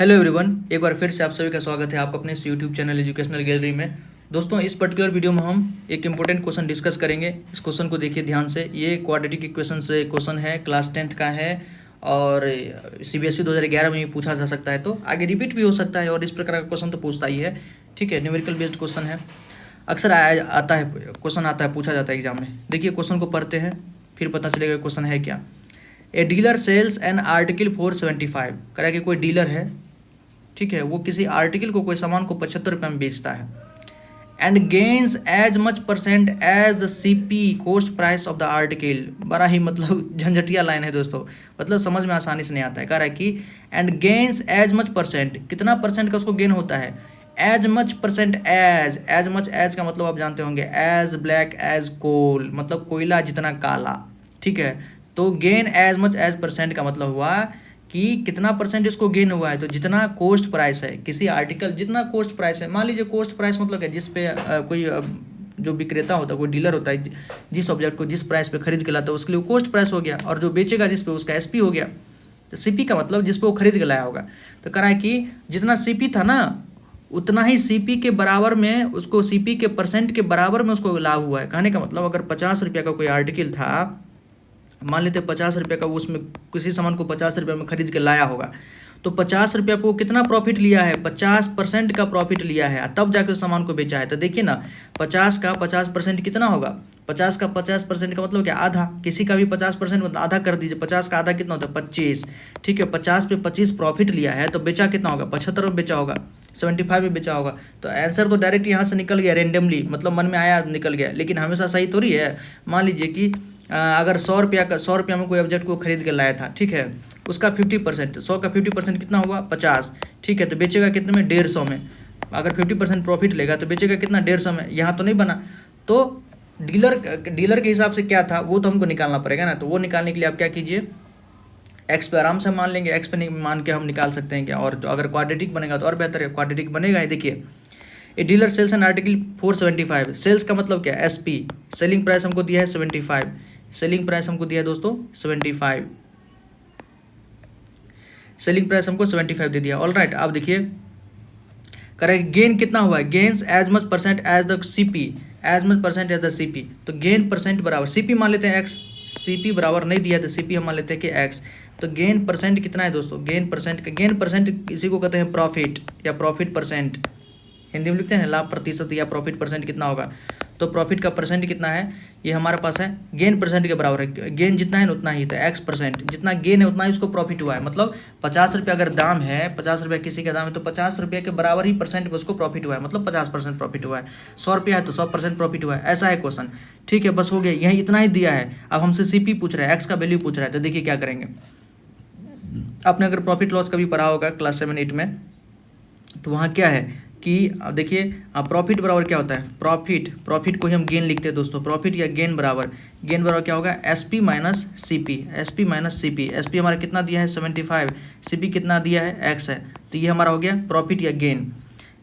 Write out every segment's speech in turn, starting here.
Hello everyone, एक बार फिर से आप सभी का स्वागत है आपका अपने इस यूट्यूब चैनल एजुकेशनल गैलरी में। दोस्तों, इस पर्टिकुलर वीडियो में हम एक इंपॉर्टेंट क्वेश्चन डिस्कस करेंगे। इस क्वेश्चन को देखिए ध्यान से। ये क्वाड्रेटिक इक्वेशन से क्वेश्चन है, क्लास 10th का है और CBSE 2011 में भी पूछा जा सकता है, तो आगे रिपीट भी हो सकता है और इस प्रकार का क्वेश्चन तो पूछता ही है। ठीक है, न्यूमेरिकल बेस्ड क्वेश्चन है, अक्सर आता है, क्वेश्चन आता है, पूछा जाता है एग्जाम में। देखिए क्वेश्चन को पढ़ते हैं, फिर पता चलेगा क्वेश्चन है क्या। A dealer sells an article 475, करा कि कोई डीलर है, ठीक है, वो किसी आर्टिकल को, कोई सामान को 75 रुपये में बेचता है and gains as much percent as the CP cost price of the article. बड़ा ही मतलब झंझटिया लाइन है दोस्तों, मतलब समझ में आसानी से नहीं आता है। कह रहा है कि and gains as much percent, कितना परसेंट का उसको गेन होता है। As much percent, as much, as का मतलब आप जानते होंगे, एज ब्लैक एज कोल, मतलब कोयला जितना काला। ठीक है, तो gain as much as percent का मतलब हुआ कि कितना परसेंट इसको गेन हुआ है। तो जितना कॉस्ट प्राइस है किसी आर्टिकल, जितना कॉस्ट प्राइस है, मान लीजिए कॉस्ट प्राइस मतलब क्या, जिस पे कोई जो विक्रेता होता है, कोई डीलर होता है, जिस ऑब्जेक्ट को जिस प्राइस पे खरीद के लाता है उसके लिए कॉस्ट प्राइस हो गया, और जो बेचेगा जिस पे उसका SP हो गया। तो CP का मतलब जिस पे वो खरीद के लाया होगा। तो कह रहा है कि जितना CP था ना, उतना ही CP के बराबर में उसको, CP के परसेंट के बराबर में उसको लाभ हुआ है। कहने का मतलब अगर 50 रुपये का कोई आर्टिकल था, मान लेते 50 रुपये का, उसमें किसी सामान को 50 रुपये में खरीद के लाया होगा, तो 50 रुपये को कितना प्रॉफिट लिया है, 50% का प्रॉफिट लिया है, तब जाके उस सामान को बेचा है। तो देखिए ना, 50 का 50% कितना होगा, 50 का 50% का मतलब क्या, आधा। किसी का भी 50% मतलब आधा कर दीजिए, 50 का आधा कितना होता है, 25। ठीक है, 50 पे 25 प्रॉफिट लिया है, तो बेचा कितना होगा, 75 में बेचा होगा, 75 में बेचा होगा। तो आंसर तो डायरेक्ट यहाँ से निकल गया, रेंडमली, मतलब मन में आया निकल गया, लेकिन हमेशा सही थोड़ी है। मान लीजिए कि अगर 100 रुपया का, 100 रुपया में कोई ऑब्जेक्ट को खरीद के लाया था, ठीक है, उसका 50%, 100 का 50% कितना हुआ, 50। ठीक है, तो बेचेगा कितने में, 150 में। अगर 50% प्रॉफिट लेगा तो बेचेगा कितना, 150 में। यहाँ तो नहीं बना, तो डीलर के हिसाब से क्या था वो तो हमको निकालना पड़ेगा ना। तो वो निकालने के लिए आप क्या कीजिए, एक्स पे आराम से मान लेंगे, एक्स पे नहीं मान के हम निकाल सकते हैं क्या। और तो अगर क्वाड्रेटिक बनेगा तो और बेहतर है, क्वाड्रेटिक बनेगा। देखिए, a dealer sells an article 475, sells का मतलब क्या, SP, सेलिंग प्राइस हमको दिया है 75, सेलिंग प्राइस हमको दिया है दोस्तों 75, सेलिंग प्राइस हमको 75 दे दिया। ऑल राइट, आप देखिए करेक्ट, गेन कितना हुआ है, gains as much percent as the CP, as much percent as the CP। तो गेन परसेंट बराबर, CP मान लेते हैं X, CP बराबर नहीं दिया तो CP हम मान लेते हैं कि X। तो गेन परसेंट कितना है दोस्तों, गेन परसेंट का, गेन परसेंट इसी को कहते हैं प्रॉफिट या प्रॉफिट परसेंट, हिंदी में लिखते हैं लाभ प्रतिशत या प्रॉफिट परसेंट कितना होगा। तो प्रॉफिट का परसेंट कितना है, ये हमारे पास है, गेन परसेंट के बराबर है। गेन जितना है उतना ही, तो X%, जितना गेन है उतना ही उसको प्रॉफिट हुआ है। मतलब 50 रुपये अगर दाम है, 50 रुपये किसी का दाम है, तो 50 रुपये के बराबर ही परसेंट में उसको प्रॉफिट हुआ है, मतलब 50% प्रॉफिट हुआ है। 100 रुपया है तो 100% प्रॉफिट हुआ है, ऐसा है क्वेश्चन। ठीक है, बस हो गया, यही इतना ही दिया है। अब हमसे CP पूछ रहा है, X का वैल्यू पूछ रहा है, तो देखिए क्या करेंगे। आपने अगर प्रॉफिट लॉस कभी पढ़ा होगा क्लास 7-8 में, तो वहाँ क्या है कि देखिए प्रॉफिट बराबर क्या होता है, प्रॉफिट को ही हम गेन लिखते हैं दोस्तों। प्रॉफिट या गेन बराबर क्या होगा, SP minus CP, SP minus CP। SP हमारा कितना दिया है 75, CP कितना दिया है X है, तो ये हमारा हो गया प्रॉफिट या गेन।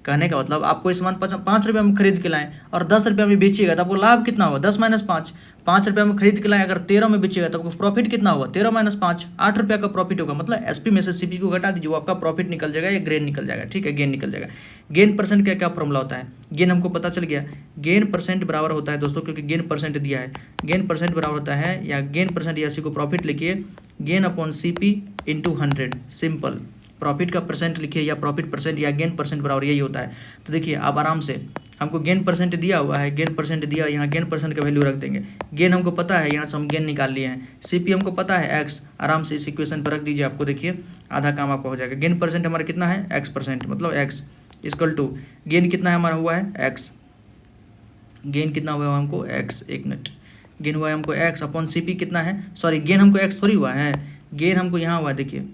कहने का मतलब आपको इस सामान 5 रुपये में खरीद के लाएं और 10 रुपये में बेचिएगा तो आपको लाभ कितना होगा, 10 माइनस 5। 5 रुपये में खरीद के लाएं, अगर 13 में बेचिएगा तो आपको प्रॉफिट कितना होगा, 13 माइनस 5, 8 रुपये का प्रॉफिट होगा। मतलब SP में से CP को घटा दीजिए, वो आपका प्रॉफिट निकल जाएगा या गेन निकल जाएगा। ठीक है, गेन निकल जाएगा। गेन परसेंट का क्या फॉर्मूला होता है, गेन हमको पता चल गया। गेन परसेंट बराबर होता है दोस्तों, क्योंकि गेन परसेंट दिया है, गेन परसेंट बराबर होता है, या गेन परसेंट या को प्रॉफिट लिखिए, gain upon CP into 100, simple. Profit का परसेंट लिखिए या प्रॉफिट परसेंट या गेन परसेंट बराबर यही होता है। तो देखिए आप आराम से, हमको गेन परसेंट दिया हुआ है, गेन परसेंट दिया, यहाँ गेन परसेंट का वैल्यू रख देंगे। गेन हमको पता है, यहाँ से हम गेन निकाल लिए हैं। CP हमको पता है X, आराम से इस इक्वेशन पर रख दीजिए, आपको देखिए आधा काम आपका हो जाएगा। गेन परसेंट हमारा कितना है, X%, मतलब X इक्वल टू गेन कितना है हमारा हुआ है X, गेन कितना हुआ है हमको X, एक मिनट, गेन हुआ है हमको X अपॉन CP कितना है, सॉरी गेन हमको X थोड़ी हुआ है, गेन हमको यहाँ हुआ है, देखिए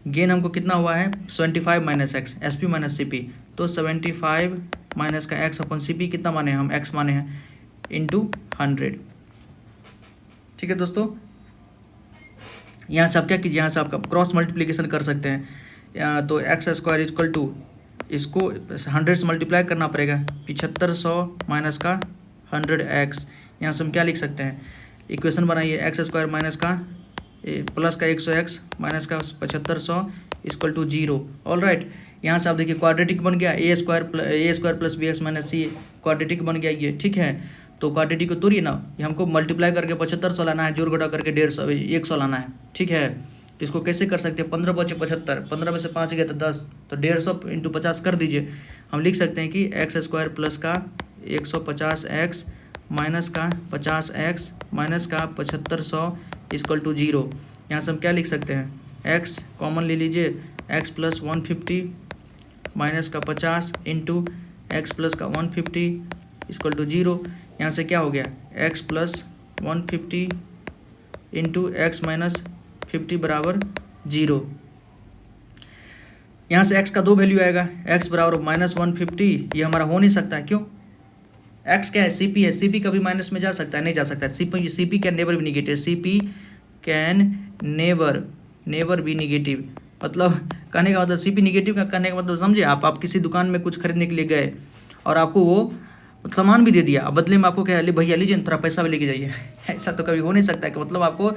गेन हमको कितना हुआ है 75 minus X, SP minus CP। तो 75 माइनस का X अपन CP कितना माने हम, X माने हैं, इंटू 100। ठीक है दोस्तों, यहाँ से आप क्या कीजिए, यहाँ से आपका क्रॉस मल्टीप्लिकेशन कर सकते हैं। तो X² इक्वल टू, इसको 100 से मल्टीप्लाई करना पड़ेगा, 7500 माइनस का 100X। यहाँ से हम क्या लिख सकते हैं, इक्वेशन बनाइए, X² माइनस का प्लस का 100X माइनस का 7500 इक्वल टू 0। ऑल राइट, यहाँ से आप देखिए क्वाड्रेटिक बन गया, a square plus b x minus c, quadratic बन गया ये, ठीक है। तो क्वाड्रेटिक को तोड़िए ना, ये हमको मल्टीप्लाई करके 7500 लाना है, जोड़ घटा करके 150 लाना है, ठीक है। तो इसको कैसे कर सकते हैं, 15 बचे 75, 15 में से 5 गया तो 10, तो 150 इंटू 50 कर दीजिए। हम लिख सकते हैं कि एक्स स्क्वायर प्लस का 150x माइनस का 50x माइनस का 7500 इक्वल टू 0। यहाँ से हम क्या लिख सकते हैं, x कॉमन ले लीजिए, x प्लस 150 माइनस का 50 इंटू एक्स प्लस का 150 इक्वल टू 0। यहाँ से क्या हो गया, x plus 150 into x minus 50 बराबर 0। यहाँ से x का 2 वैल्यू आएगा, x बराबर -150, ये हमारा हो नहीं सकता है, क्यों, x क्या है, CP है, CP कभी माइनस में जा सकता है, नहीं जा सकता है, CP can never be negative, CP can never be negative. मतलब कहने का मतलब CP निगेटिव का कहने का मतलब समझे आप किसी दुकान में कुछ खरीदने के लिए गए और आपको वो सामान भी दे दिया, अब बदले में आपको क्या, भैया लीजिए थोड़ा पैसा भी लेके जाइए ऐसा तो कभी हो नहीं सकता है कि मतलब आपको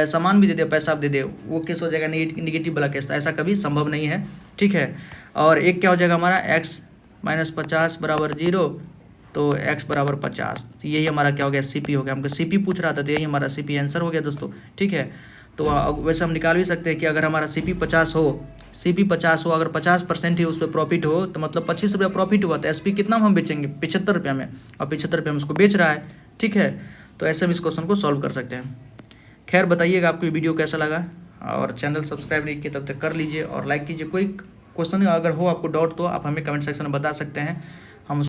सामान भी दे दे, पैसा भी दे दे, वो केस हो जाएगा निगेटिव वाला केस, तो ऐसा कभी संभव नहीं है, ठीक है। और एक क्या हो जाएगा हमारा, x माइनस 50 बराबर 0, तो x बराबर 50, तो यही हमारा क्या हो गया, CP हो गया। हमको CP पूछ रहा था, तो यही हमारा CP आंसर हो गया दोस्तों, ठीक है। तो वैसे हम निकाल भी सकते हैं कि अगर हमारा CP 50 हो, अगर 50% ही उस पर प्रॉफिट हो, तो मतलब 25 रुपया प्रॉफिट हुआ, तो SP कितना हम बेचेंगे, 75 रुपये में, और 75 रुपये में उसको बेच रहा है, ठीक है। तो ऐसे हम इस क्वेश्चन को सॉल्व कर सकते हैं। खैर बताइएगा आपको ये वीडियो कैसा लगा, और चैनल सब्सक्राइब नहीं किया तब तक कर लीजिए और लाइक कीजिए। कोई क्वेश्चन अगर हो आपको डाउट तो आप हमें कमेंट सेक्शन में बता सकते हैं।